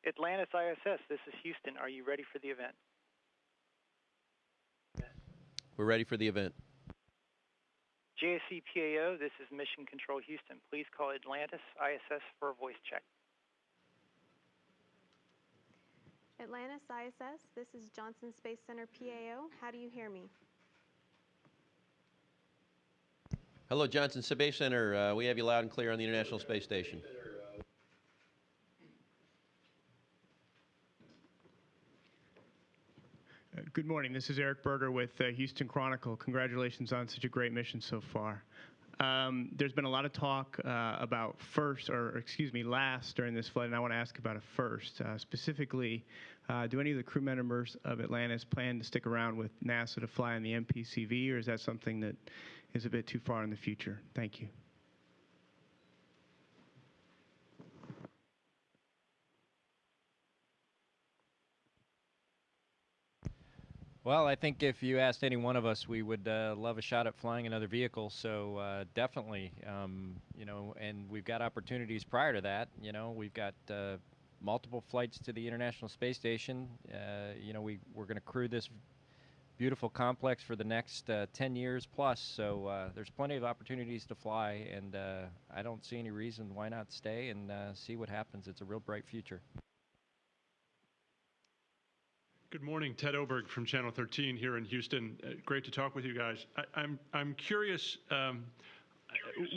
Atlantis ISS, this is Houston. Are you ready for the event? We're ready for the event. JSC PAO, this is Mission Control Houston. Please call Atlantis ISS for a voice check. Atlantis ISS, this is Johnson Space Center PAO. How do you hear me? Hello, Johnson Space Center. We have you loud and clear on the International Space Station. Good morning. This is Eric Berger with Houston Chronicle. Congratulations on such a great mission so far. There's been a lot of talk about last during this flight, and I want to ask about a first. Specifically, do any of the crew members of Atlantis plan to stick around with NASA to fly in the MPCV, or is that something that is a bit too far in the future? Thank you. Well, I think if you asked any one of us, we would love a shot at flying another vehicle. So definitely, you know, and we've got opportunities prior to that. You know, we've got multiple flights to the International Space Station. You know, we're going to crew this beautiful complex for the next 10 years plus. So there's plenty of opportunities to fly, and I don't see any reason why not stay and see what happens. It's a real bright future. Good morning, Ted Oberg from Channel 13 here in Houston. Great to talk with you guys. I'm curious,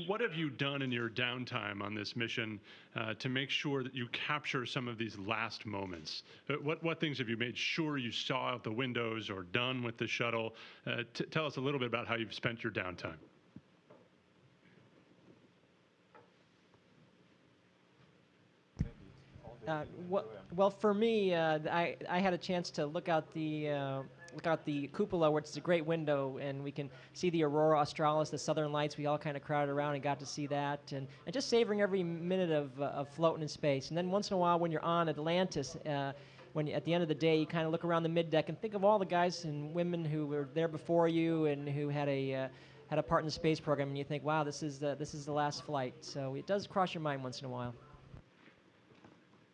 what have you done in your downtime on this mission to make sure that you capture some of these last moments? What things have you made sure you saw out the windows or done with the shuttle? Tell us a little bit about how you've spent your downtime. Well, for me, I had a chance to look out the cupola, which is a great window, and we can see the aurora australis, the southern lights. We all kind of crowded around and got to see that, and just savoring every minute of floating in space. And then once in a while, when you're on Atlantis, at the end of the day, you kind of look around the middeck and think of all the guys and women who were there before you and who had a part in the space program, and you think, wow, this is the last flight. So it does cross your mind once in a while.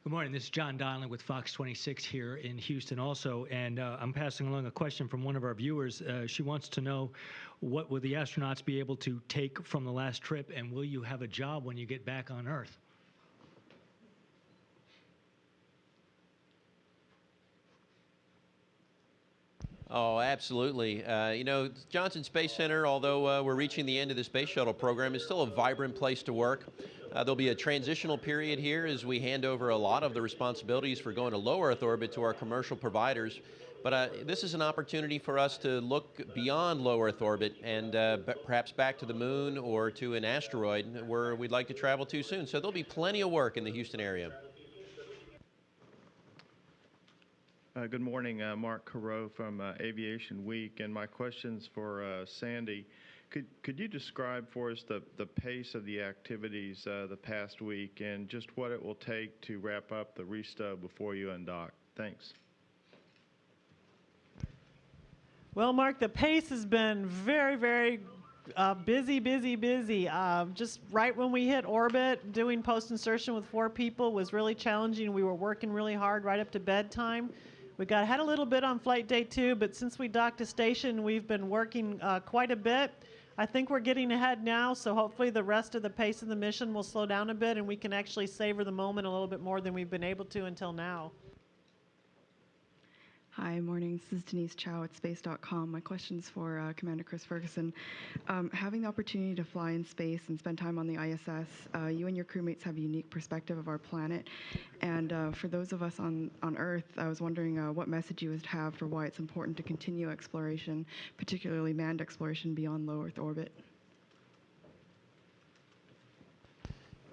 Good morning. This is John Donnelly with Fox 26 here in Houston also, and I'm passing along a question from one of our viewers. She wants to know, what will the astronauts be able to take from the last trip, and will you have a job when you get back on Earth? Oh, absolutely. You know, Johnson Space Center, although we're reaching the end of the space shuttle program, is still a vibrant place to work. There'll be a transitional period here as we hand over a lot of the responsibilities for going to low Earth orbit to our commercial providers. But this is an opportunity for us to look beyond low Earth orbit and perhaps back to the moon or to an asteroid where we'd like to travel to soon. So there'll be plenty of work in the Houston area. Good morning, Mark Carreau from Aviation Week, and my question's for Sandy. Could you describe for us the pace of the activities the past week and just what it will take to wrap up the restow before you undock? Thanks. Well, Mark, the pace has been very, very busy. Just right when we hit orbit, doing post-insertion with 4 people was really challenging. We were working really hard right up to bedtime. We had a little bit on flight day 2, but since we docked a station, we've been working quite a bit. I think we're getting ahead now, so hopefully the rest of the pace of the mission will slow down a bit and we can actually savor the moment a little bit more than we've been able to until now. Hi, morning. This is Denise Chow at space.com. My question's for Commander Chris Ferguson. Having the opportunity to fly in space and spend time on the ISS, you and your crewmates have a unique perspective of our planet. And for those of us on Earth, I was wondering what message you would have for why it's important to continue exploration, particularly manned exploration beyond low Earth orbit.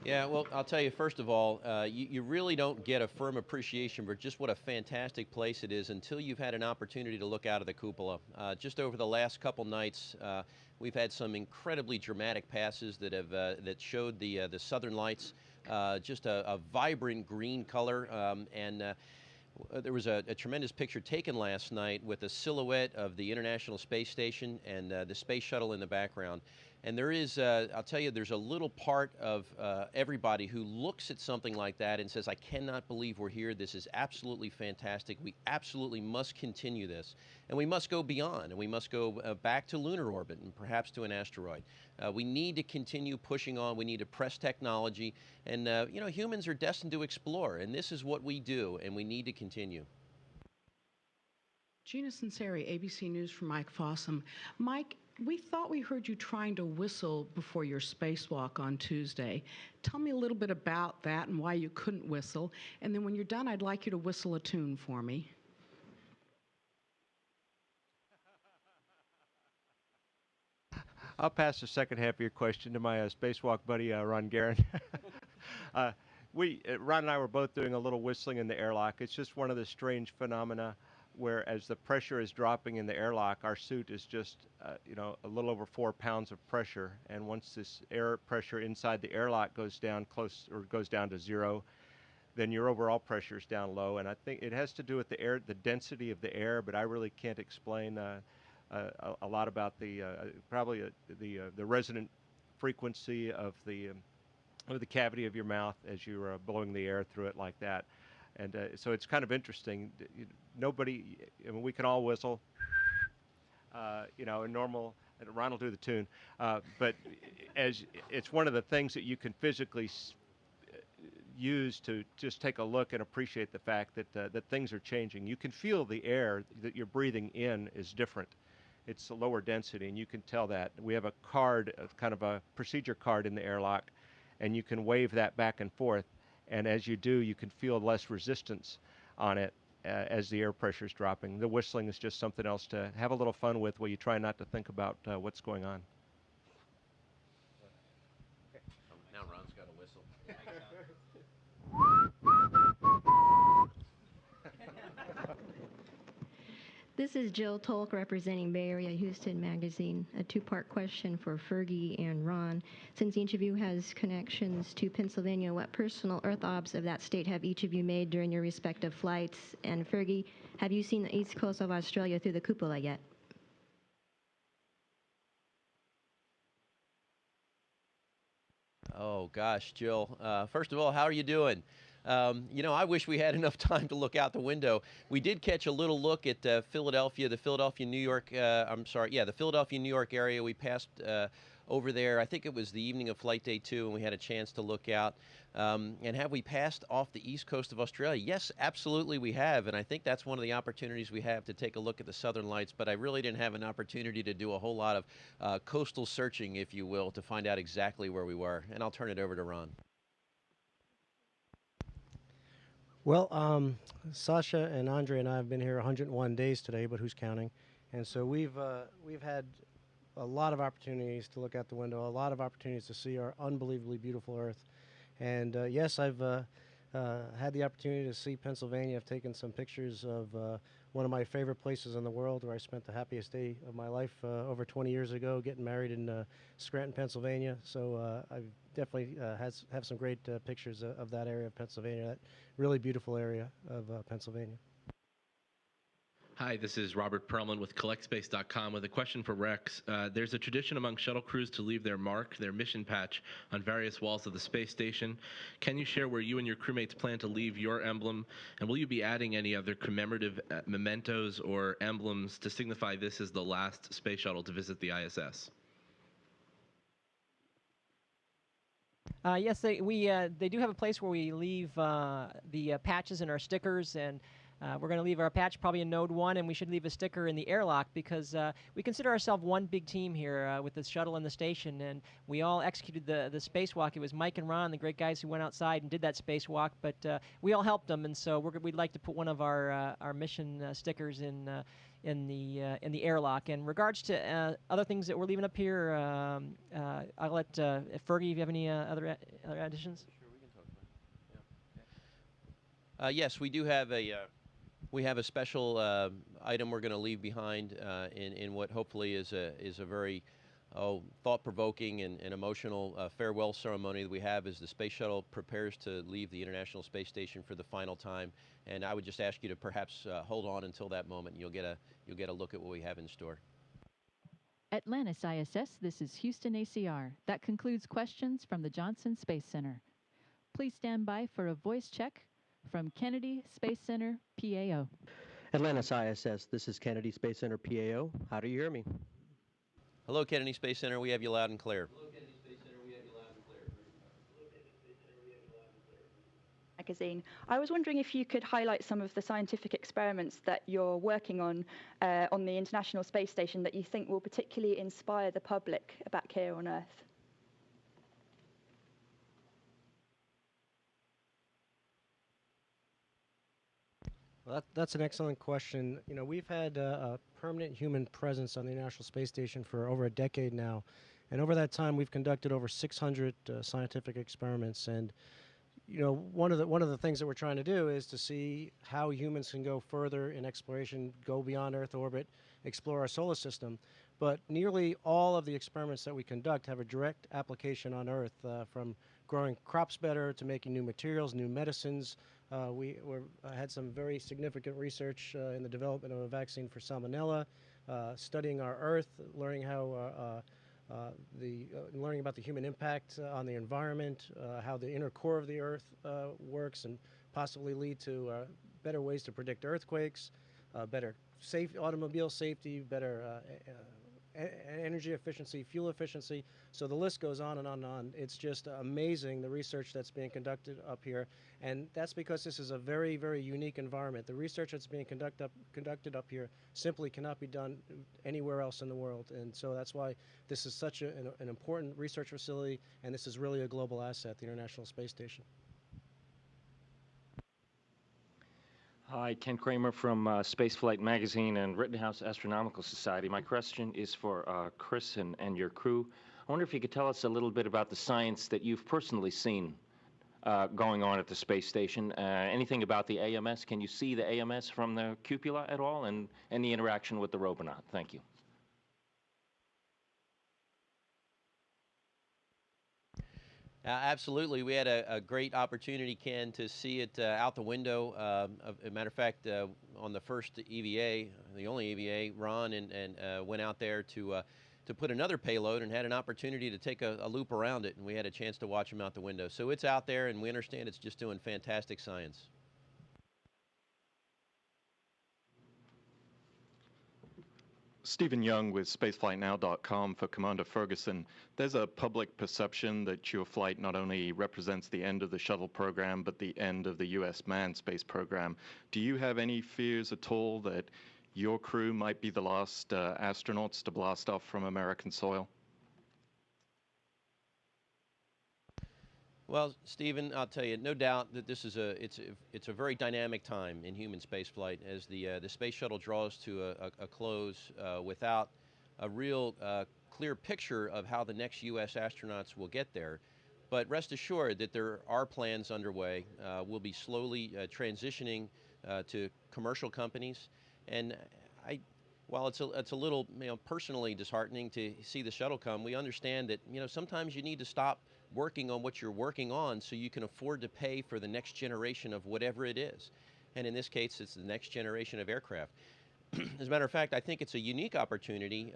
Yeah, well, I'll tell you, first of all, you really don't get a firm appreciation for just what a fantastic place it is until you've had an opportunity to look out of the cupola. Just over the last couple nights, we've had some incredibly dramatic passes that have that showed the southern lights, just a vibrant green color, and there was a tremendous picture taken last night with a silhouette of the International Space Station and the space shuttle in the background. And there is, I'll tell you, there's a little part of everybody who looks at something like that and says, I cannot believe we're here. This is absolutely fantastic. We absolutely must continue this. And we must go beyond, and we must go back to lunar orbit and perhaps to an asteroid. We need to continue pushing on. We need to press technology. And, you know, humans are destined to explore, and this is what we do, and we need to continue. Gina Sinceri, ABC News for Mike Fossum. Mike, we thought we heard you trying to whistle before your spacewalk on Tuesday. Tell me a little bit about that and why you couldn't whistle. And then when you're done, I'd like you to whistle a tune for me. I'll pass the second half of your question to my spacewalk buddy, Ron Guerin. Ron and I were both doing a little whistling in the airlock. It's just one of the strange phenomena where as the pressure is dropping in the airlock, our suit is just, you know, a little over 4 pounds of pressure. And once this air pressure inside the airlock goes down goes down to zero, then your overall pressure is down low. And I think it has to do with the density of the air, but I really can't explain a lot about the resonant frequency of the cavity of your mouth as you're blowing the air through it like that. And so it's kind of interesting. Nobody, I mean, we can all whistle, you know, a normal, and Ron will do the tune, but as it's one of the things that you can physically use to just take a look and appreciate the fact that that things are changing. You can feel the air that you're breathing in is different. It's a lower density, and you can tell that. We have a card, kind of a procedure card in the airlock, and you can wave that back and forth. And as you do, you can feel less resistance on it as the air pressure is dropping. The whistling is just something else to have a little fun with while you try not to think about what's going on. Now Ron's got a whistle. This is Jill Tolk representing Bay Area Houston Magazine. A two-part question for Fergie and Ron. Since each of you has connections to Pennsylvania, what personal Earth obs of that state have each of you made during your respective flights? And Fergie, have you seen the east coast of Australia through the cupola yet? Oh, gosh, Jill. First of all, how are you doing? You know, I wish we had enough time to look out the window. We did catch a little look at Philadelphia, the Philadelphia-New York, the Philadelphia-New York area. We passed over there, I think it was the evening of Flight Day 2, and we had a chance to look out. And have we passed off the east coast of Australia? Yes, absolutely we have, and I think that's one of the opportunities we have to take a look at the Southern Lights, but I really didn't have an opportunity to do a whole lot of coastal searching, if you will, to find out exactly where we were. And I'll turn it over to Ron. Well, Sasha and Andre and I have been here 101 days today, but who's counting? And so we've had a lot of opportunities to look out the window, a lot of opportunities to see our unbelievably beautiful Earth. And yes, I've had the opportunity to see Pennsylvania. I've taken some pictures of one of my favorite places in the world where I spent the happiest day of my life over 20 years ago, getting married in Scranton, Pennsylvania. So I've definitely have some great pictures of that area of Pennsylvania, that really beautiful area of Pennsylvania. Hi, this is Robert Perlman with CollectSpace.com with a question for Rex. There's a tradition among shuttle crews to leave their mark, their mission patch, on various walls of the space station. Can you share where you and your crewmates plan to leave your emblem? And will you be adding any other commemorative mementos or emblems to signify this is the last space shuttle to visit the ISS? Yes, they do have a place where we leave the patches and our stickers, and we're going to leave our patch probably in Node 1, and we should leave a sticker in the airlock because we consider ourselves one big team here with the shuttle and the station, and we all executed the spacewalk. It was Mike and Ron, the great guys who went outside and did that spacewalk, but we all helped them, and so we'd like to put one of our mission stickers in the airlock. In regards to other things that we're leaving up here, I'll let Fergie, if you have any other additions. Sure, we can talk about it. Yeah. Yes, we do have a special item we're going to leave behind in what hopefully is a very thought-provoking and emotional farewell ceremony that we have as the space shuttle prepares to leave the International Space Station for the final time. And I would just ask you to perhaps hold on until that moment, and you'll get a look at what we have in store. Atlantis ISS, this is Houston ACR. That concludes questions from the Johnson Space Center. Please stand by for a voice check from Kennedy Space Center, PAO. Atlantis ISS, this is Kennedy Space Center, PAO. How do you hear me? Hello, Kennedy Space Center. We have you loud and clear. Magazine. I was wondering if you could highlight some of the scientific experiments that you're working on the International Space Station that you think will particularly inspire the public back here on Earth. Well, that's an excellent question. You know, we've had a permanent human presence on the International Space Station for over a decade now, and over that time we've conducted over 600 scientific experiments. And you know, one of the things that we're trying to do is to see how humans can go further in exploration, go beyond Earth orbit, explore our solar system. But nearly all of the experiments that we conduct have a direct application on Earth, from growing crops better to making new materials, new medicines. We had some very significant research in the development of a vaccine for salmonella, studying our Earth, learning how learning about the human impact on the environment, how the inner core of the Earth works, and possibly lead to better ways to predict earthquakes, better automobile safety, better energy efficiency, fuel efficiency. So the list goes on and on and on. It's just amazing, the research that's being conducted up here, and that's because this is a very, very unique environment. The research that's being conducted up here simply cannot be done anywhere else in the world, and so that's why this is such an important research facility, and this is really a global asset, the International Space Station. Hi, Ken Kramer from Spaceflight Magazine and Rittenhouse Astronomical Society. My question is for Chris and your crew. I wonder if you could tell us a little bit about the science that you've personally seen going on at the space station. Anything about the AMS? Can you see the AMS from the cupola at all, and any interaction with the robonaut? Thank you. Absolutely. We had a great opportunity, Ken, to see it out the window. As a matter of fact, on the first EVA, the only EVA, Ron and went out there to put another payload and had an opportunity to take a loop around it, and we had a chance to watch him out the window. So it's out there, and we understand it's just doing fantastic science. Stephen Young with spaceflightnow.com for Commander Ferguson. There's a public perception that your flight not only represents the end of the shuttle program, but the end of the U.S. manned space program. Do you have any fears at all that your crew might be the last astronauts to blast off from American soil? Well, Stephen, I'll tell you, no doubt that this is it's a very dynamic time in human spaceflight as the space shuttle draws to a close without a real clear picture of how the next U.S. astronauts will get there. But rest assured that there are plans underway. We'll be slowly transitioning to commercial companies, and while it's a little personally disheartening to see the shuttle come, we understand that sometimes you need to stop working on what you're working on so you can afford to pay for the next generation of whatever it is. And in this case, it's the next generation of aircraft. As a matter of fact, I think it's a unique opportunity.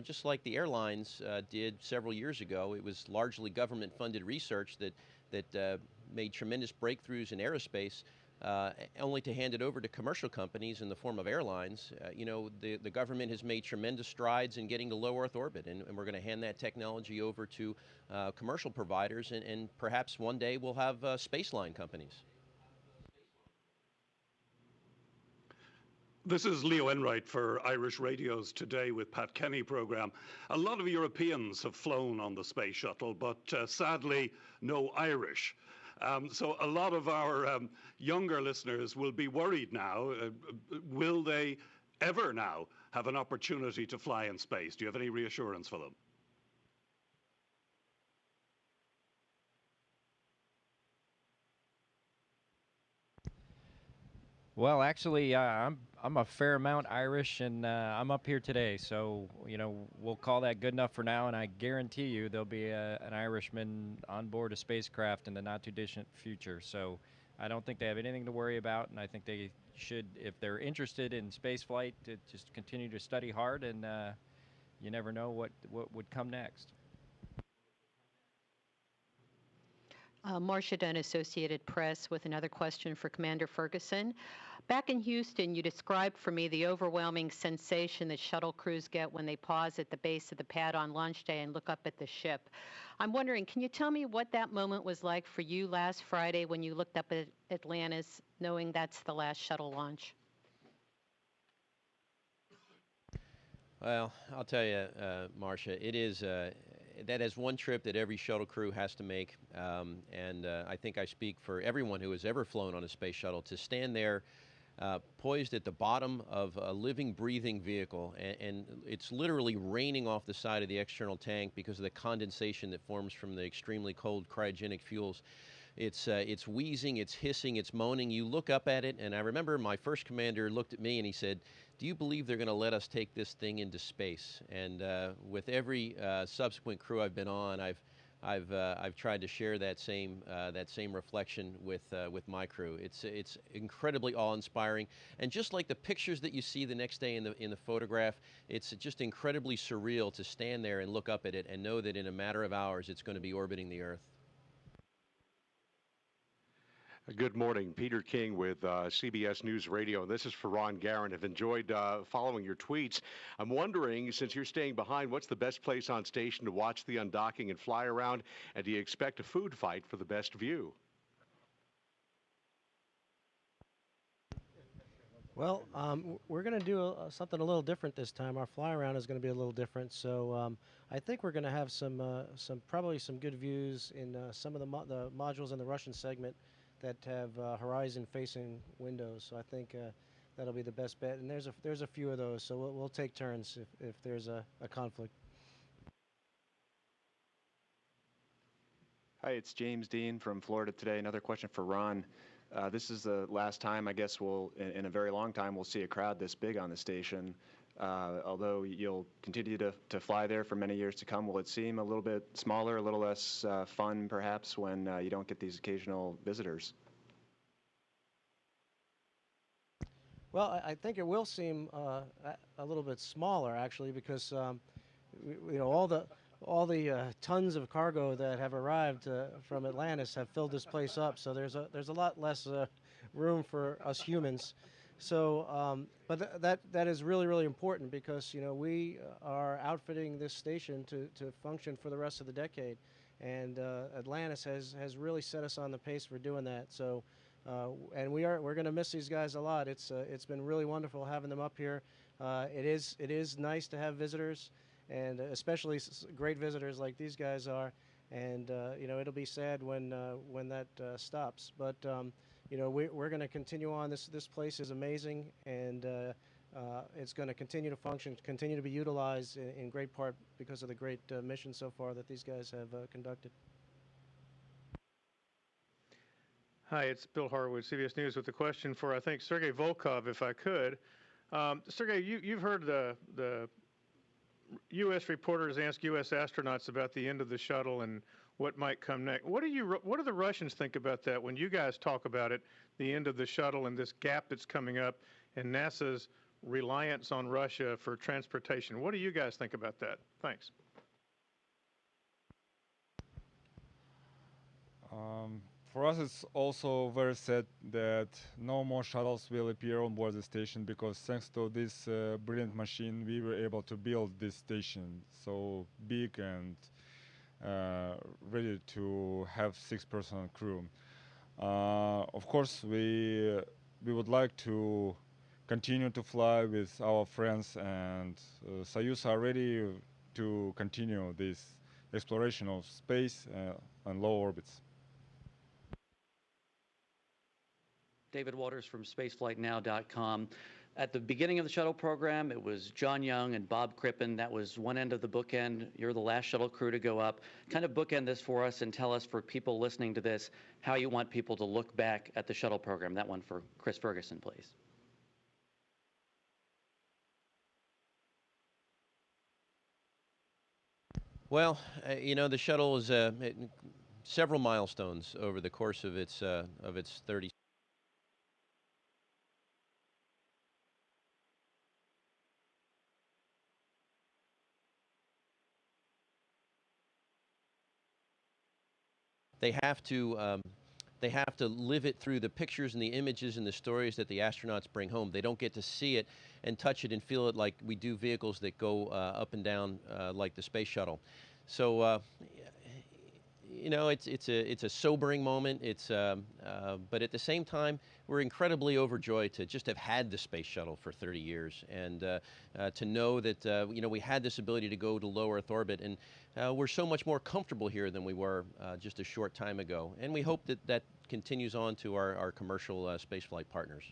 Just like the airlines did several years ago, it was largely government-funded research that made tremendous breakthroughs in aerospace, only to hand it over to commercial companies in the form of airlines. The government has made tremendous strides in getting to low Earth orbit, and we're going to hand that technology over to commercial providers, and perhaps one day we'll have space line companies. This is Leo Enright for Irish Radio's Today with Pat Kenny program. A lot of Europeans have flown on the space shuttle, but sadly, no Irish. So a lot of our younger listeners will be worried now. Will they ever now have an opportunity to fly in space? Do you have any reassurance for them? Well, actually, I'm a fair amount Irish, and I'm up here today, so we'll call that good enough for now. And I guarantee you, there'll be an Irishman on board a spacecraft in the not-too-distant future. So I don't think they have anything to worry about, and I think they should, if they're interested in space flight, to just continue to study hard and you never know what would come next. Marcia Dunn, Associated Press, with another question for Commander Ferguson. Back in Houston, you described for me the overwhelming sensation that shuttle crews get when they pause at the base of the pad on launch day and look up at the ship. I'm wondering, can you tell me what that moment was like for you last Friday when you looked up at Atlantis, knowing that's the last shuttle launch? Well, I'll tell you, Marcia, it is that is one trip that every shuttle crew has to make, and I think I speak for everyone who has ever flown on a space shuttle to stand there poised at the bottom of a living, breathing vehicle, and it's literally raining off the side of the external tank because of the condensation that forms from the extremely cold cryogenic fuels. It's wheezing, it's hissing, it's moaning. You look up at it, and I remember my first commander looked at me and he said, "Do you believe they're going to let us take this thing into space?" And with every subsequent crew I've been on, I've tried to share that same reflection with my crew. It's incredibly awe-inspiring, and just like the pictures that you see the next day in the photograph, it's just incredibly surreal to stand there and look up at it and know that in a matter of hours it's going to be orbiting the Earth. Good morning. Peter King with CBS News Radio. This is for Ron Garan. I've enjoyed following your tweets. I'm wondering, since you're staying behind, what's the best place on station to watch the undocking and fly around? And do you expect a food fight for the best view? Well, we're going to do something a little different this time. Our fly around is going to be a little different. So I think we're going to have probably some good views in some of the modules in the Russian segment that have horizon-facing windows. So I think that'll be the best bet. And there's a few of those, so we'll take turns if there's a conflict. Hi, it's James Dean from Florida Today. Another question for Ron. This is the last time, I guess, in a very long time, we'll see a crowd this big on the station. Although you'll continue to fly there for many years to come, will it seem a little bit smaller, a little less fun, perhaps, when you don't get these occasional visitors? Well, I think it will seem a little bit smaller, actually, because all the tons of cargo that have arrived from Atlantis have filled this place up. So there's a lot less room for us humans. So, but that is really, really important because, we are outfitting this station to function for the rest of the decade. And Atlantis has really set us on the pace for doing that. So, and we're going to miss these guys a lot. It's been really wonderful having them up here. It is nice to have visitors, and especially great visitors like these guys are. And, it'll be sad when that stops. But, we're going to continue on. This place is amazing, and it's going to continue to function, continue to be utilized in great part because of the great mission so far that these guys have conducted. Hi, it's Bill Horowitz, CBS News, with a question for, I think, Sergei Volkov, if I could. Sergei, you've heard the U.S. reporters ask U.S. astronauts about the end of the shuttle and what might come next. What do the Russians think about that when you guys talk about it, the end of the shuttle and this gap that's coming up and NASA's reliance on Russia for transportation? What do you guys think about that? Thanks. For us, it's also very sad that no more shuttles will appear on board the station because thanks to this brilliant machine, we were able to build this station so big and ready to have 6-person crew. Of course, we would like to continue to fly with our friends, and Soyuz are ready to continue this exploration of space and low orbits. David Waters from spaceflightnow.com. At the beginning of the shuttle program, it was John Young and Bob Crippen. That was one end of the bookend. You're the last shuttle crew to go up. Kind of bookend this for us and tell us, for people listening to this, how you want people to look back at the shuttle program. That one for Chris Ferguson, please. Well, the shuttle is several milestones over the course of its 30. they have to live it through the pictures and the images and the stories that the astronauts bring home. They don't get to see it and touch it and feel it like we do vehicles that go up and down like the space shuttle. So, you know, it's a sobering moment. But at the same time, we're incredibly overjoyed to just have had the space shuttle for 30 years and to know that you know, we had this ability to go to low Earth orbit, and we're so much more comfortable here than we were just a short time ago. And we hope that that continues on to our commercial spaceflight partners.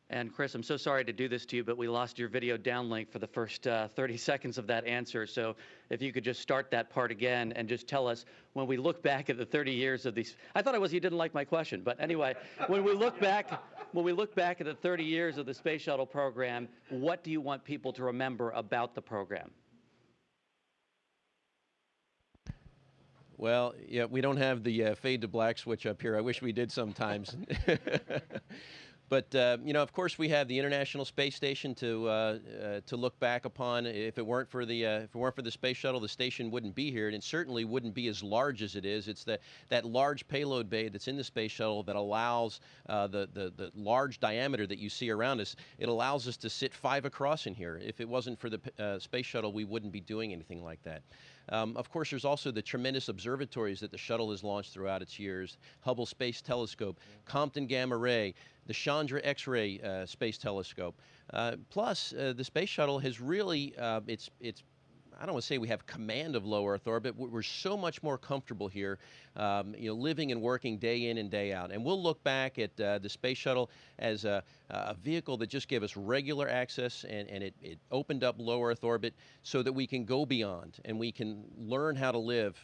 And Chris, I'm so sorry to do this to you, but we lost your video downlink for the first 30 seconds of that answer. So if you could just start that part again and just tell us, when we look back at the 30 years of these, I thought it was you didn't like my question, but anyway, when we look back at the 30 years of the Space Shuttle program, what do you want people to remember about the program? Well, yeah, we don't have the fade to black switch up here. I wish we did sometimes. But you know, of course, we have the International Space Station to look back upon. If it weren't for the space shuttle, the station wouldn't be here, and it certainly wouldn't be as large as it is. It's that large payload bay that's in the space shuttle that allows the large diameter that you see around us. It allows us to sit 5 across in here. If it wasn't for the space shuttle, we wouldn't be doing anything like that. Of course, there's also the tremendous observatories that the shuttle has launched throughout its years: Hubble Space Telescope, Compton Gamma Ray, the Chandra X-ray Space Telescope. Plus, the space shuttle has really, I don't want to say we have command of low Earth orbit. We're so much more comfortable here, you know, living and working day in and day out. And we'll look back at the space shuttle as a vehicle that just gave us regular access, and it opened up low Earth orbit so that we can go beyond and we can learn how to live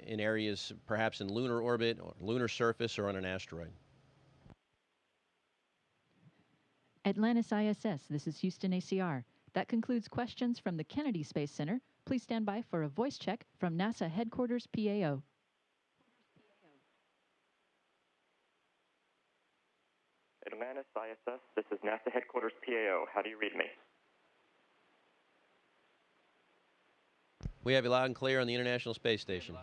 in areas perhaps in lunar orbit or lunar surface or on an asteroid. Atlantis ISS, this is Houston ACR. That concludes questions from the Kennedy Space Center. Please stand by for a voice check from NASA Headquarters PAO. Atlantis ISS, this is NASA Headquarters PAO. How do you read me? We have you loud and clear on the International Space Station.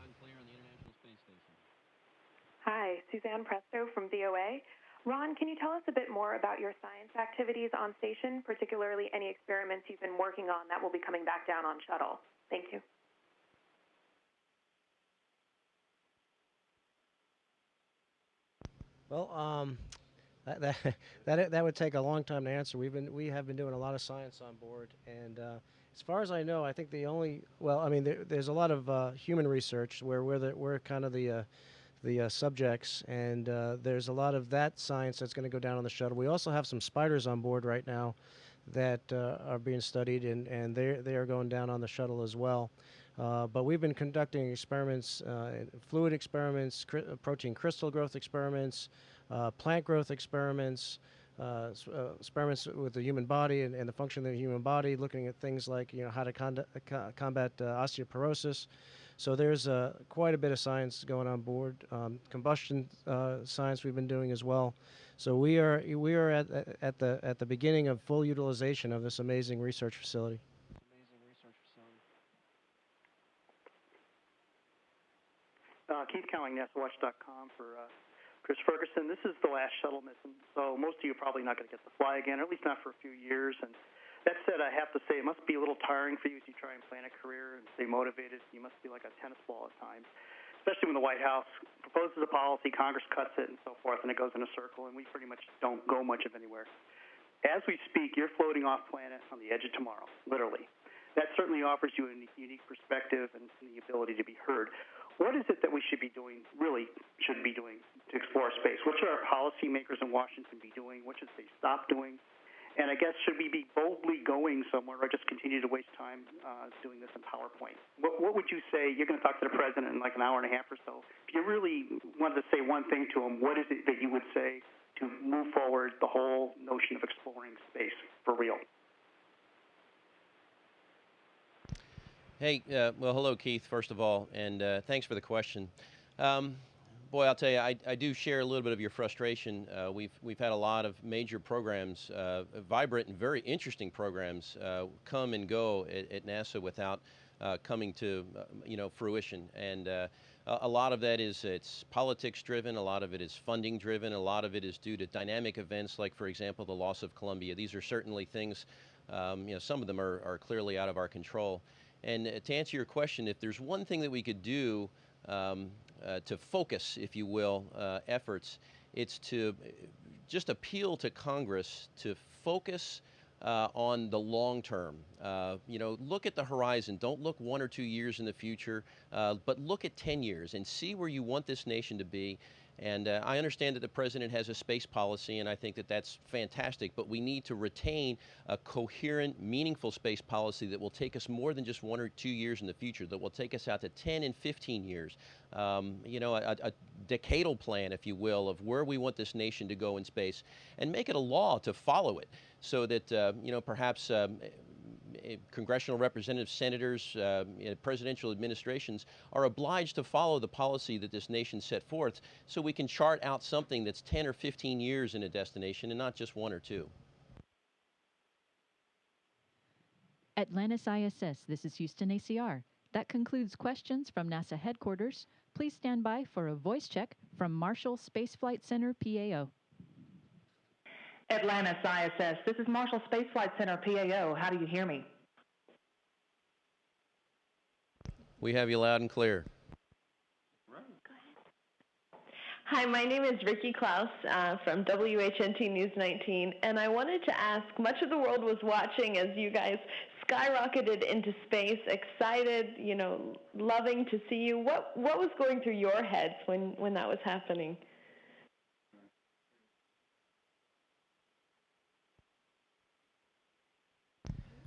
Hi, Suzanne Presto from VOA. Ron, can you tell us a bit more about your science activities on station, particularly any experiments you've been working on that will be coming back down on shuttle? Thank you. Well, that would take a long time to answer. We have been doing a lot of science on board, and as far as I know, I think I mean, there's a lot of human research where we're kind of the subjects, and there's a lot of that science that's going to go down on the shuttle. We also have some spiders on board right now that are being studied, and they are going down on the shuttle as well. But we've been conducting experiments, fluid experiments, protein crystal growth experiments, plant growth experiments, experiments with the human body and the function of the human body, looking at things like, you know, how to combat osteoporosis. So there's quite a bit of science going on board. Combustion science we've been doing as well. So we are at the beginning of full utilization of this amazing research facility. Keith Cowling, NASAWatch.com for Chris Ferguson. This is the last shuttle mission, so most of you are probably not going to get to fly again, or at least not for a few years. And that said, I have to say it must be a little tiring for you as you try and plan a career and stay motivated. You must be like a tennis ball at times, especially when the White House proposes a policy, Congress cuts it, and so forth, and it goes in a circle, and we pretty much don't go much of anywhere. As we speak, you're floating off planet on the edge of tomorrow, literally. That certainly offers you a unique perspective and the ability to be heard. What is it that we should be doing, really should be doing, to explore space? What should our policymakers in Washington be doing? What should they stop doing? And I guess, should we be boldly going somewhere or just continue to waste time doing this in PowerPoint? What would you say? You're going to talk to the president in like an hour and a half or so. If you really wanted to say one thing to him, what is it that you would say to move forward the whole notion of exploring space for real? Hey, well, hello, Keith, first of all, and thanks for the question. Boy, I'll tell you, I do share a little bit of your frustration. We've had a lot of major programs, vibrant and very interesting programs, come and go at NASA without coming to fruition. And a lot of that is it's politics driven, a lot of it is funding driven, a lot of it is due to dynamic events like, for example, the loss of Columbia. These are certainly things, some of them are clearly out of our control. And to answer your question, if there's one thing that we could do to focus, if you will, efforts, it's to just appeal to Congress to focus on the long term. Look at the horizon. Don't look 1 or 2 years in the future, but look at 10 years and see where you want this nation to be. And I understand that the president has a space policy, and I think that that's fantastic, but we need to retain a coherent, meaningful space policy that will take us more than just 1 or 2 years in the future, that will take us out to 10 and 15 years. A decadal plan, if you will, of where we want this nation to go in space, and make it a law to follow it, so that, perhaps congressional representatives, senators, presidential administrations are obliged to follow the policy that this nation set forth, so we can chart out something that's 10 or 15 years in a destination and not just 1 or 2. Atlantis ISS, this is Houston ACR. That concludes questions from NASA headquarters. Please stand by for a voice check from Marshall Space Flight Center, PAO. Atlantis ISS, this is Marshall Space Flight Center, PAO. How do you hear me? We have you loud and clear. Hi, my name is Ricky Klaus from WHNT News 19, and I wanted to ask, much of the world was watching as you guys skyrocketed into space, excited, loving to see you. What was going through your heads when that was happening?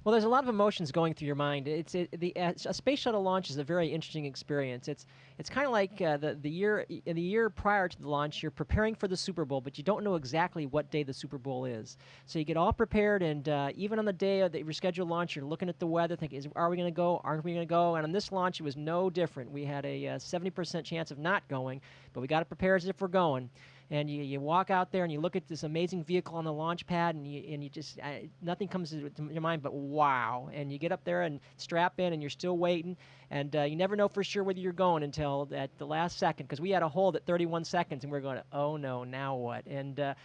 Well, there's a lot of emotions going through your mind. A space shuttle launch is a very interesting experience. It's kind of like the year prior to the launch, you're preparing for the Super Bowl, but you don't know exactly what day the Super Bowl is. So you get all prepared, and even on the day of your scheduled launch, you're looking at the weather, thinking, are we going to go? Aren't we going to go? And on this launch, it was no different. We had a 70% chance of not going, but we got to prepare as if we're going. And you walk out there and you look at this amazing vehicle on the launch pad, and you just nothing comes to your mind but wow. And you get up there and strap in, and you're still waiting, and you never know for sure whether you're going until at the last second, because we had a hold at 31 seconds, and we're going, oh no, now what? And the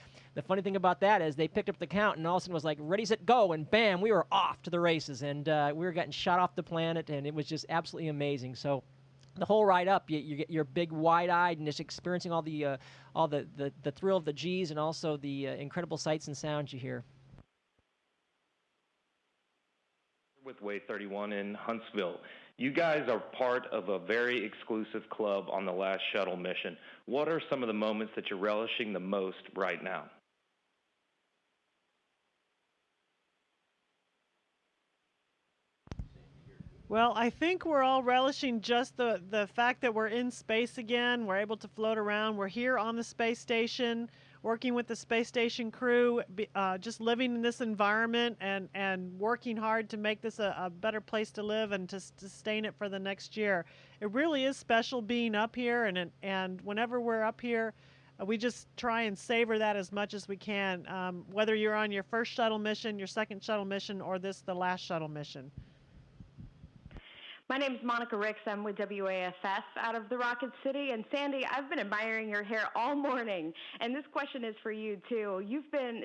funny thing about that is they picked up the count, and all of a sudden it was like ready, set, go, and bam, we were off to the races, and we were getting shot off the planet, and it was just absolutely amazing. So the whole ride up, you're big, wide-eyed, and just experiencing all the thrill of the G's, and also the incredible sights and sounds you hear. With Way 31 in Huntsville, you guys are part of a very exclusive club on the last shuttle mission. What are some of the moments that you're relishing the most right now? Well, I think we're all relishing just the fact that we're in space again. We're able to float around. We're here on the space station, working with the space station crew, just living in this environment and working hard to make this a better place to live and to sustain it for the next year. It really is special being up here, and whenever we're up here, we just try and savor that as much as we can, whether you're on your first shuttle mission, your second shuttle mission, or the last shuttle mission. My name is Monica Ricks. I'm with WAFF out of the Rocket City. And Sandy, I've been admiring your hair all morning. And this question is for you, too.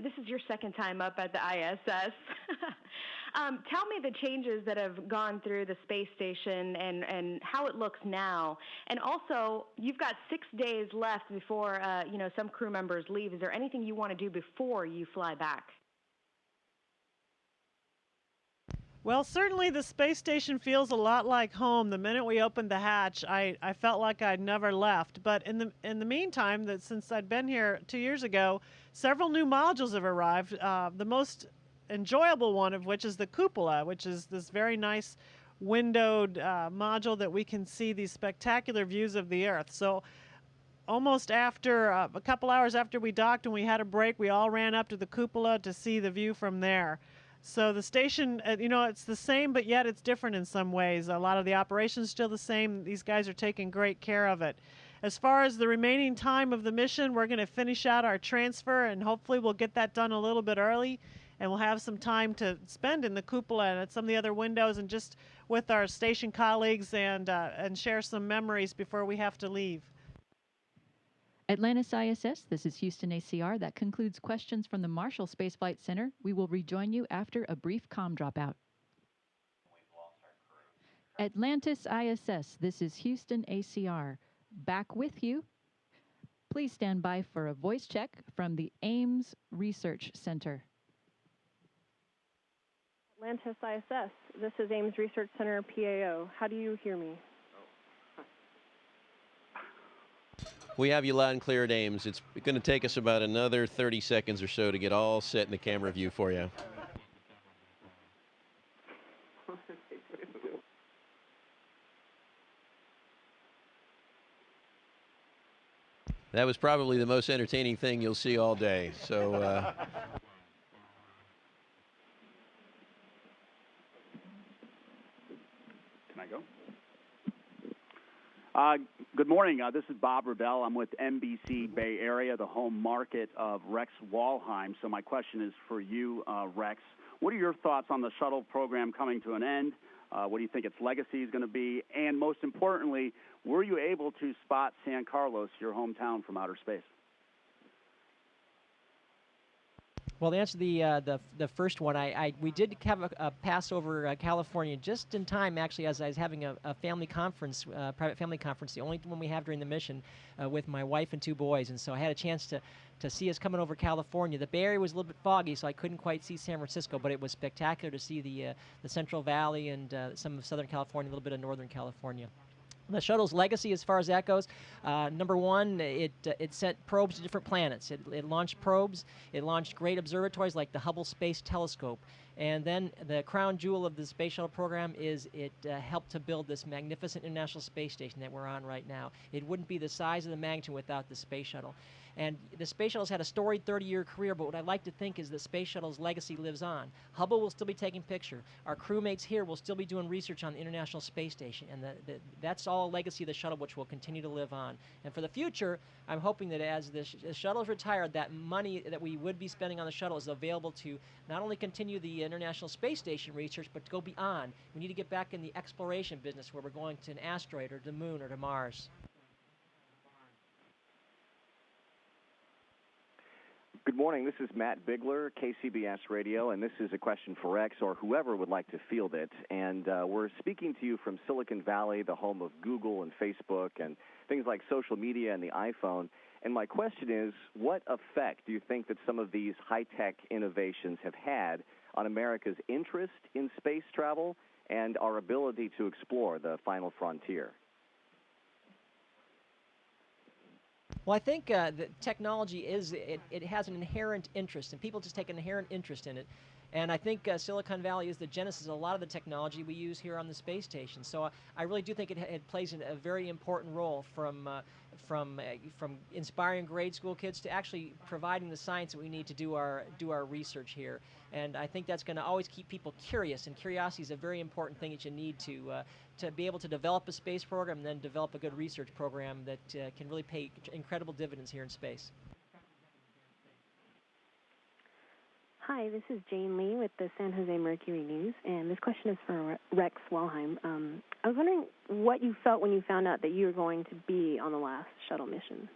This is your second time up at the ISS. Tell me the changes that have gone through the space station and how it looks now. And also, you've got 6 days left before, some crew members leave. Is there anything you want to do before you fly back? Well, certainly the space station feels a lot like home. The minute we opened the hatch, I felt like I'd never left. But in the meantime, since I'd been here 2 years ago, several new modules have arrived. The most enjoyable one of which is the cupola, which is this very nice windowed module that we can see these spectacular views of the Earth. So almost after a couple hours after we docked and we had a break, we all ran up to the cupola to see the view from there. So the station, it's the same, but yet it's different in some ways. A lot of the operations still the same. These guys are taking great care of it. As far as the remaining time of the mission, we're going to finish out our transfer, and hopefully we'll get that done a little bit early. and we'll have some time to spend in the cupola and at some of the other windows and just with our station colleagues and share some memories before we have to leave. Atlantis ISS, this is Houston ACR. That concludes questions from the Marshall Space Flight Center. We will rejoin you after a brief comm dropout. Atlantis ISS, this is Houston ACR. Back with you. Please stand by for a voice check from the Ames Research Center. Atlantis ISS, this is Ames Research Center PAO. How do you hear me? We have you loud and clear at Ames. It's going to take us about another 30 seconds or so to get all set in the camera view for you. That was probably the most entertaining thing you'll see all day. So. Can I go? Good morning. This is Bob Rebell. I'm with NBC Bay Area, the home market of Rex Walheim. So my question is for you, Rex. What are your thoughts on the shuttle program coming to an end? What do you think its legacy is going to be? And most importantly, were you able to spot San Carlos, your hometown, from outer space? Well, to answer the first one, we did have a pass over California just in time, actually, as I was having a family conference, private family conference, the only one we have during the mission, with my wife and 2 boys. And so I had a chance to see us coming over California. The Bay Area was a little bit foggy, so I couldn't quite see San Francisco, but it was spectacular to see the Central Valley and some of Southern California, a little bit of Northern California. The shuttle's legacy, as far as that goes, number one, it sent probes to different planets. It launched probes. It launched great observatories like the Hubble Space Telescope. And then the crown jewel of the space shuttle program is it helped to build this magnificent International Space Station that we're on right now. It wouldn't be the size of the magnitude without the space shuttle. And the space shuttle's had a storied 30-year career, but what I like to think is the space shuttle's legacy lives on. Hubble will still be taking pictures. Our crewmates here will still be doing research on the International Space Station, and that's all a legacy of the shuttle, which will continue to live on. And for the future, I'm hoping that as the shuttle is retired, that money that we would be spending on the shuttle is available to not only continue the International Space Station research, but to go beyond. We need to get back in the exploration business where we're going to an asteroid or the moon or to Mars. Good morning. This is Matt Bigler, KCBS Radio, and this is a question for Rex or whoever would like to field it. And we're speaking to you from Silicon Valley, the home of Google and Facebook and things like social media and the iPhone. And my question is, what effect do you think that some of these high-tech innovations have had on America's interest in space travel and our ability to explore the final frontier? Well, I think the technology it has an inherent interest, and people just take an inherent interest in it. And I think Silicon Valley is the genesis of a lot of the technology we use here on the space station. So I really do think it plays a very important role from inspiring grade school kids to actually providing the science that we need to do our research here. And I think that's going to always keep people curious, and curiosity is a very important thing that you need to be able to develop a space program and then develop a good research program that can really pay incredible dividends here in space. Hi, this is Jane Lee with the San Jose Mercury News, and this question is for Rex Walheim. I was wondering what you felt when you found out that you were going to be on the last shuttle mission.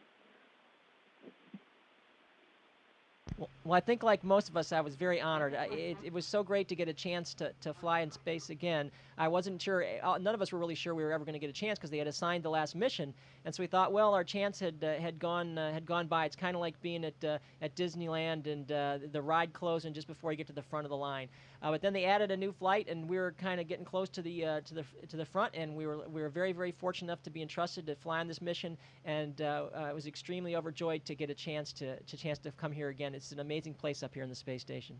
Well, I think like most of us, I was very honored. It was so great to get a chance to fly in space again. I wasn't sure, none of us were really sure we were ever going to get a chance because they had assigned the last mission. And so we thought, well, our chance had gone by. It's kind of like being at Disneyland and the ride closing just before you get to the front of the line. But then they added a new flight, and we were kind of getting close to the front, and we were very, very fortunate enough to be entrusted to fly on this mission, and I was extremely overjoyed to get a chance to come here again. It's an amazing place up here in the space station.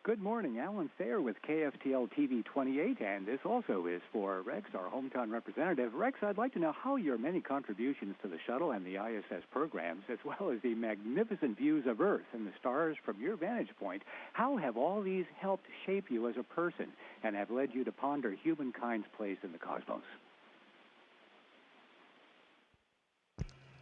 Good morning, Alan Thayer with KFTL TV 28, and this also is for Rex, our hometown representative. Rex, I'd like to know how your many contributions to the shuttle and the ISS programs, as well as the magnificent views of Earth and the stars from your vantage point, how have all these helped shape you as a person and have led you to ponder humankind's place in the cosmos?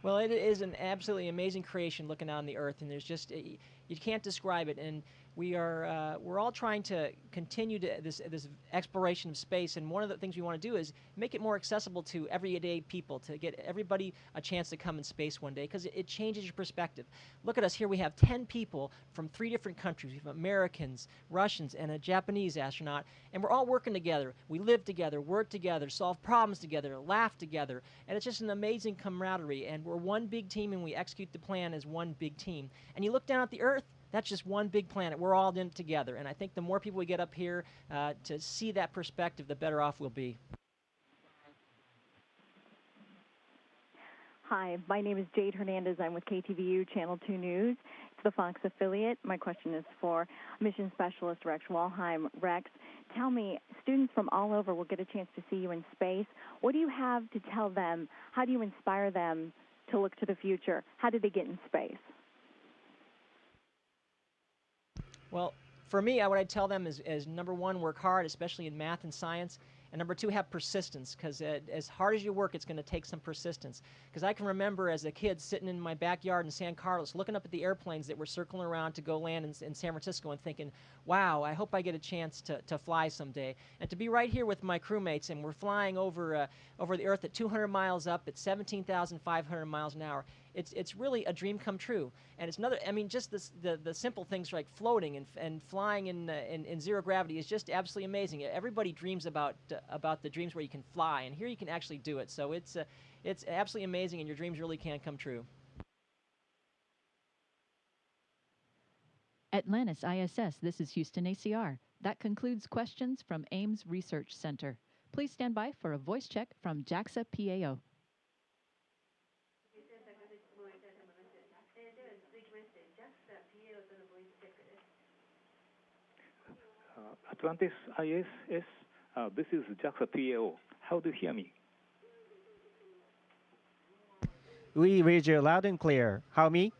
Well, it is an absolutely amazing creation looking out on the Earth, and there's just you can't describe it. And we're all trying to continue this exploration of space. And one of the things we want to do is make it more accessible to everyday people, to get everybody a chance to come in space one day, because it changes your perspective. Look at us here. We have 10 people from 3 different countries. We have Americans, Russians, and a Japanese astronaut, and we're all working together. We live together, work together, solve problems together, laugh together, and it's just an amazing camaraderie. And we're one big team, and we execute the plan as one big team. And you look down at the Earth, that's just one big planet. We're all in it together. And I think the more people we get up here to see that perspective, the better off we'll be. Hi, my name is Jade Hernandez. I'm with KTVU Channel 2 News. It's the Fox affiliate. My question is for Mission Specialist Rex Walheim. Rex, tell me, students from all over will get a chance to see you in space. What do you have to tell them? How do you inspire them to look to the future? How do they get in space? Well, for me, what I'd tell them is number one, work hard, especially in math and science. And number two, have persistence, because as hard as you work, it's going to take some persistence. Because I can remember as a kid sitting in my backyard in San Carlos, looking up at the airplanes that were circling around to go land in San Francisco and thinking, wow, I hope I get a chance to fly someday. And to be right here with my crewmates, and we're flying over the Earth at 200 miles up at 17,500 miles an hour. It's really a dream come true. And it's another, I mean, just the simple things like floating and flying in zero gravity is just absolutely amazing. Everybody dreams about the dreams where you can fly, and here you can actually do it. So it's absolutely amazing, and your dreams really can come true. Atlantis ISS, this is Houston ACR. That concludes questions from Ames Research Center. Please stand by for a voice check from JAXA PAO. Atlantis ISS, this is JAXA PAO. How do you hear me? We read you loud and clear. How me?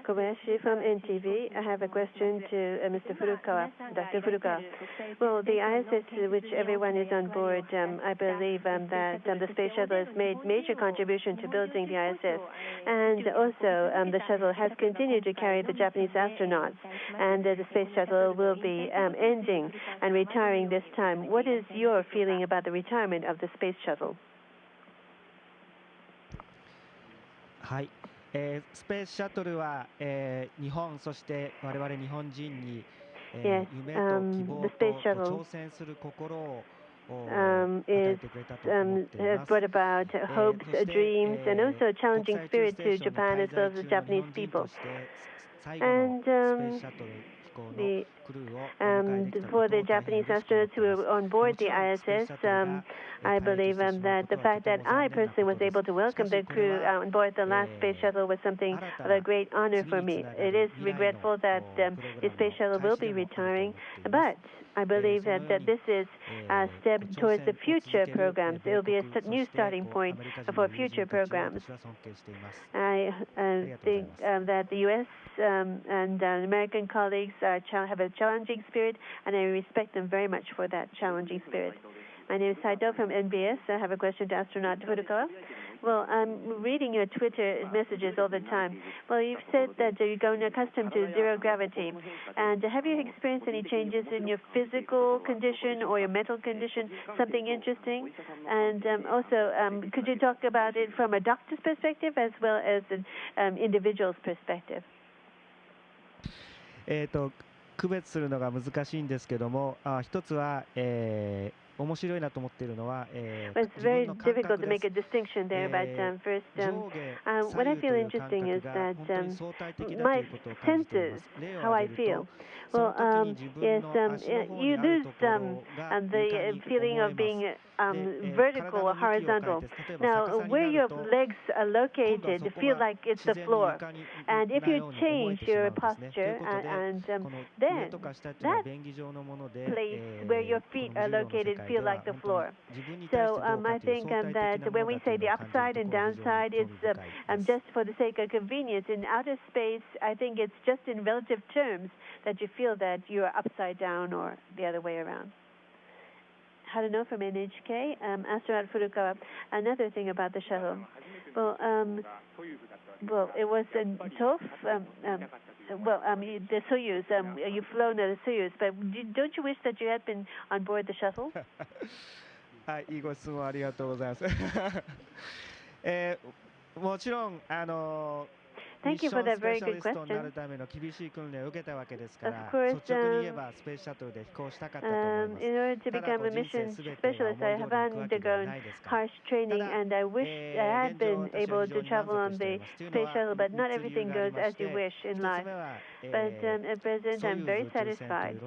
Kobayashi from NTV. I have a question to Mr. Furukawa, Dr. Furukawa. Well, the ISS, which everyone is on board, I believe that the space shuttle has made major contribution to building the ISS. And also, the shuttle has continued to carry the Japanese astronauts. And the space shuttle will be ending and retiring this time. What is your feeling about the retirement of the space shuttle? はい。スペースシャトルは、日本そして我々日本人に、夢と希望と挑戦する心を与えてくれたと思っています。brought about hopes, dreams, and also a challenging spirit to Japan as well as the Japanese people. And for the Japanese astronauts who were on board the ISS, I believe that the fact that I personally was able to welcome the crew on board the last space shuttle was something of a great honor for me. It is regretful that the space shuttle will be retiring, but I believe that this is a step towards the future programs. It will be a new starting point for future programs. I think that the U.S. and American colleagues have a challenging spirit, and I respect them very much for that challenging spirit. My name is Saito from NBS. I have a question to astronaut Furukawa. Well, I'm reading your Twitter messages all the time. Well, you've said that you're growing accustomed to zero gravity. And have you experienced any changes in your physical condition or your mental condition, something interesting? And also, could you talk about it from a doctor's perspective as well as an individual's perspective? 区別するのが難しいんですけども、一つは、面白いなと思っているのは、It's very difficult to make a distinction there, but first, what I feel interesting is that my senses, how I feel. Well, yes, you lose the feeling of being vertical or horizontal. Now, where your legs are located, feel like it's the floor. And if you change your posture, and then that place where your feet are located feel like the floor. So I think that when we say the upside and downside, it's just for the sake of convenience. In outer space, I think it's just in relative terms that you feel that you're upside down or the other way around. Haruno from NHK, astronaut Furukawa. Another thing about the shuttle. Well, it was in TOF. The Soyuz. You've flown the Soyuz, but don't you wish that you had been on board the shuttle? はい、いいご質問ありがとうございます。もちろんThank you for that very good question. Of course, in order to become a mission specialist, I have undergone harsh training, and I wish I had been able to travel on the space shuttle, but not everything goes as you wish in life. But at present, I'm very satisfied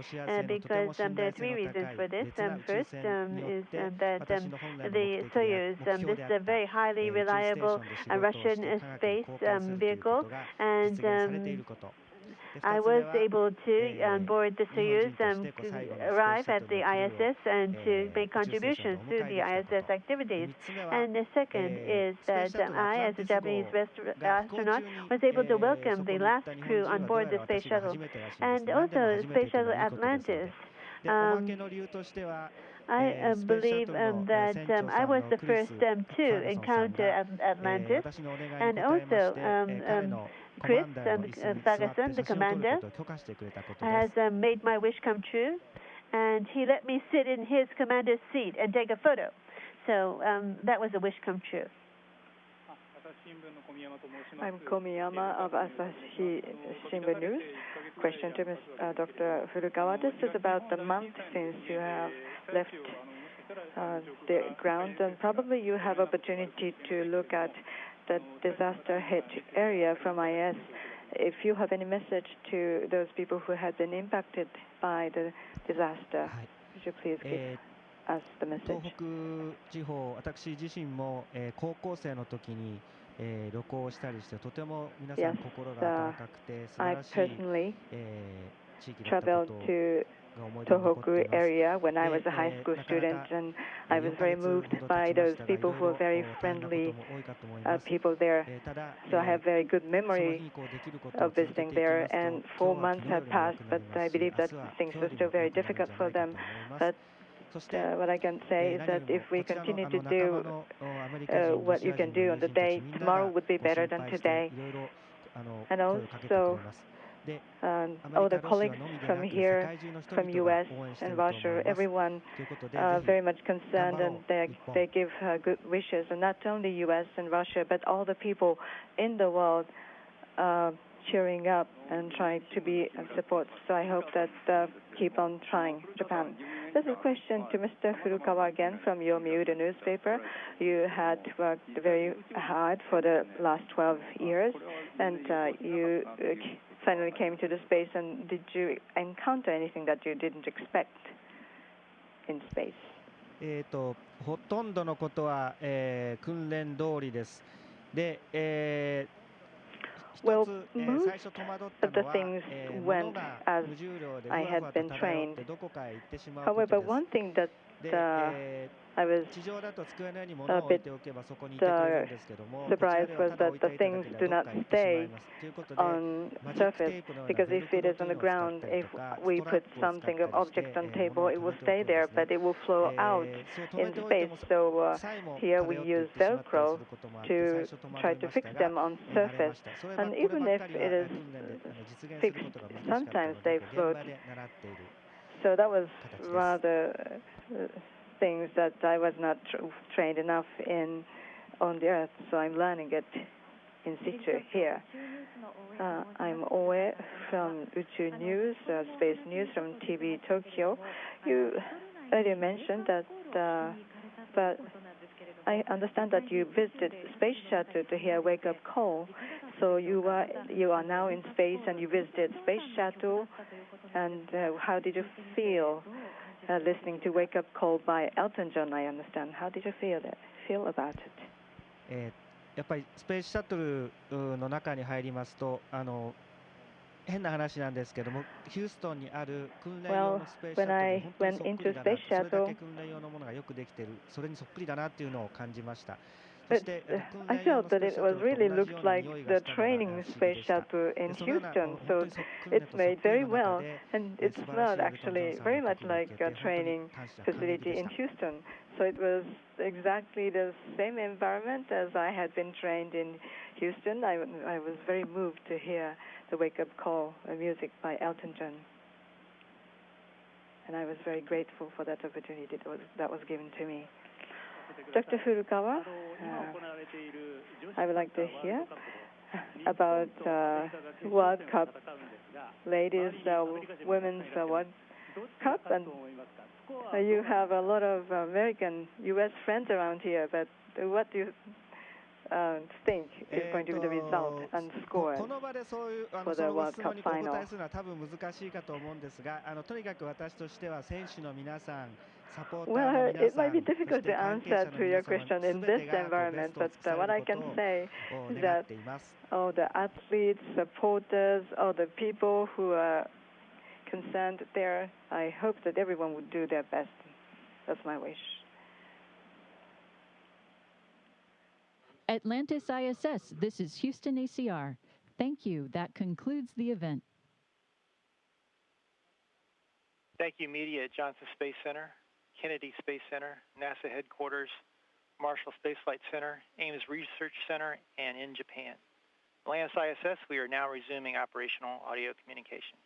because there are three reasons for this. First is that the Soyuz, this is a very highly reliable Russian space vehicle, and I was able to board the Soyuz, arrive at the ISS, and to make contributions to the ISS activities. And the second is that I, as a Japanese astronaut, was able to welcome the last crew on board the space shuttle, and also space shuttle Atlantis. I believe that I was the first to encounter Atlantis, and also Chris Ferguson, the commander, has made my wish come true, and he let me sit in his commander's seat and take a photo. So that was a wish come true. I'm Komiyama of Asahi Shimbun News. Question to Dr. Furukawa. This is about the month since you have left the ground, and probably you have opportunity to look at the disaster hit area from IS. If you have any message to those people who have been impacted by the disaster, would you please give us the message? 東北地方、私自身も高校生の時に旅行したりして、とても皆さん心が温かくて素晴らしい地域だったことを Tohoku area when I was a high school student, and I was very moved by those people who were very friendly people there. So I have very good memory of visiting there, and 4 months have passed, but I believe that things are still very difficult for them. But what I can say is that if we continue to do what you can do on the day, tomorrow would be better than today. And also, all the colleagues from here, from U.S. and Russia, everyone very much concerned, and they give good wishes, and not only U.S. and Russia, but all the people in the world cheering up and trying to be support. So I hope that keep on trying, Japan. This is a question to Mr. Furukawa again from Yomiuri, the newspaper. You had worked very hard for the last 12 years, and you finally came to the space. And did you encounter anything that you didn't expect in space? ほとんどのことは訓練通りです。で、Well, most of the things went as I had been trained. However, one thing that I was a bit surprised was that the things do not stay on surface, because if it is on the ground, if we put something of objects on table, it will stay there, but it will flow out in space. So here we use Velcro to try to fix them on surface, and even if it is fixed, sometimes they float. So that was rather things that I was not trained enough in on the Earth, so I'm learning it in situ here. I'm Oe from Uchu News, Space News from TV Tokyo. You earlier mentioned that, but I understand that you visited Space Shuttle to hear wake-up call. So you are now in space and you visited Space Shuttle, and how did you feel listening to Wake Up Call by Elton John, I understand. How did you feel about it? やっぱりスペースシャトルの中に入りますと変な話なんですけども、ヒューストンにある訓練用 Well, のスペースシャ when トル I に本当に went そっく into りだな、 space それだけ shuttle, 訓練用のものがよくできてる、それにそっくりだなっていうのを感じました。But I felt that it was really looked like the training space shuttle in Houston, so it's made very well, and it smelled actually very much like a training facility in Houston. So it was exactly the same environment as I had been trained in Houston. I was very moved to hear the wake-up call music by Elton John. And I was very grateful for that opportunity that was given to me. Dr. Furukawa, I would like to hear about World Cup, ladies, women's World Cup, and you have a lot of American, U.S. friends around here, but what do you think is going to be the result and score この場でそういう for そ the のご World 質問 Cup にお答 final? えするのは多分難しいかと思うんですが、とにかく私としては選手の皆さん、サポーターの Well, 皆 it さ might ん、 be そし difficult て to 関係 answer 者の to 皆 your 様 question 全 in て this がベ environment, ストを but 尽くさ what れ I るこ can とを say 願 is っ that ています。 all the athletes, supporters, all the people who are concerned there, I hope that everyone would do their best. That's my wish. Atlantis ISS, this is Houston ACR. Thank you. That concludes the event. Thank you, media at Johnson Space Center, Kennedy Space Center, NASA headquarters, Marshall Space Flight Center, Ames Research Center, and in Japan. Atlantis ISS, we are now resuming operational audio communications.